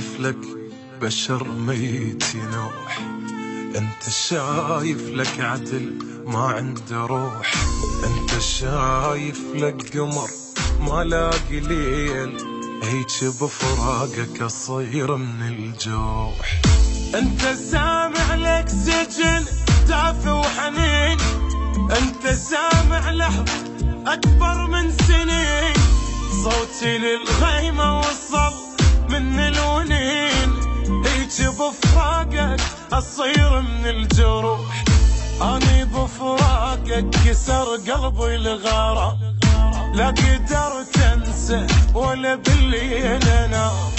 شايف لك بشر ميت ينوح، انت شايف لك عدل ما عنده روح، انت شايف لك قمر ما لاقي ليل، هيج بفراقك اصير من الجوح. انت سامع لك سجن دافي وحنين، انت سامع لحظة اكبر من سنين، صوتي للغيمة وصل من الونين، هيج بفراقك اصير من الجروح. اني بفراقك كسر قلبي الغرام، لا قدرت انسى ولا بالليل انام،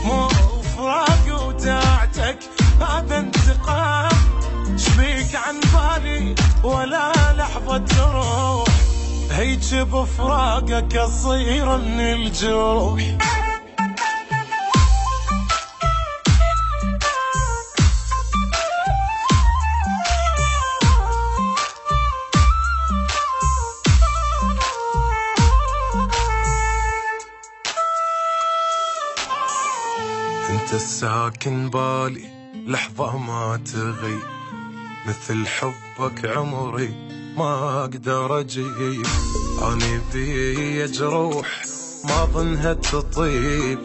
مو فراق وداعتك هذا انتقام، شبيك عن بالي ولا لحظة تروح، هيج بفراقك اصير من الجروح. انت الساكن بالي لحظة ما تغيب، مثل حبك عمري ما اقدر اجيب، اني بي جروح ما ظنها تطيب،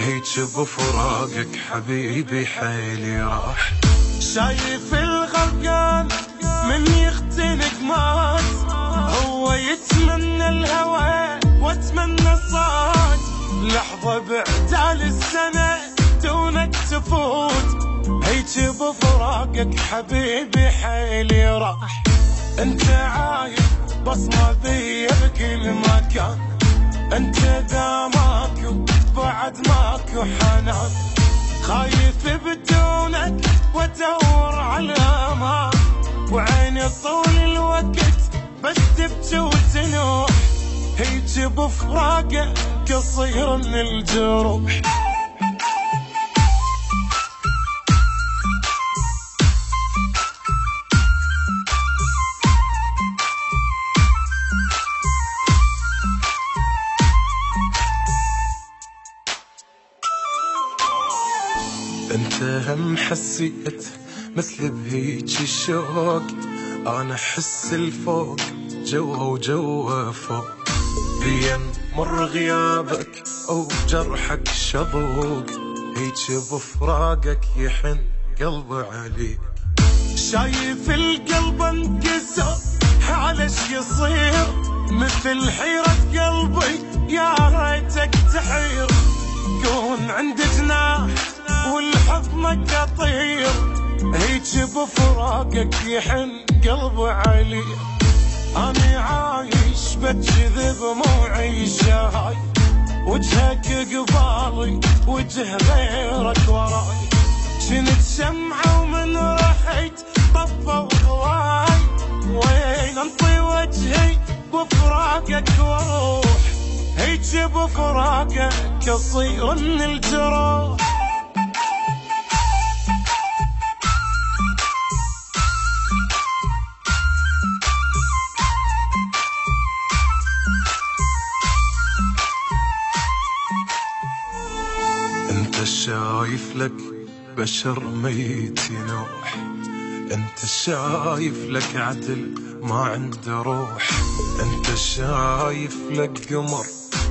هيج بفراقك حبيبي حيلي راح. شايف الغرقان من يختنق مات، هو يتمنى الهوى واتمنى الصاد، لحظة بعدال السنة دونك تفوت، هيج بفراقك حبيبي حيلي راح. انت عايش بصمة بي بكل مكان، انت ذا ماكو بعد ماكو حنان، خايف بدونك وادور على امان، وعيني طول الوقت بس تبكي وتنوح، هيج بفراقك اصير من الجروح. انت هم حسيت مثل بهيج الشوق، انا احس الفوق جوا وجوا فوق، بين مر غيابك او جرحك شظوق، هيج بفراقك يحن قلبي عليك. شايف القلب انكسر حالش يصير، مثل حيرة قلبي يا ريتك تحير، كون عند جناح والحضنك اطير، هيج بفراقك يحن قلبي علي. اني عايش بجذب مو عيشه هاي، وجهك قبالي وجه غيرك وراي، كنت شمعة ومن رحيت طفى وهواي، وين انطي وجهي بفراقك واروح، هيج بفراقك اصير من الجروح. انت شايف لك بشر ميت ينوح، انت شايف لك عدل ما عنده روح، انت شايف لك قمر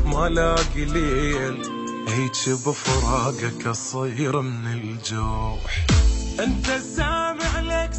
ما لاقي ليل، هيج بفراقك اصير من الجوح. انت سامع لك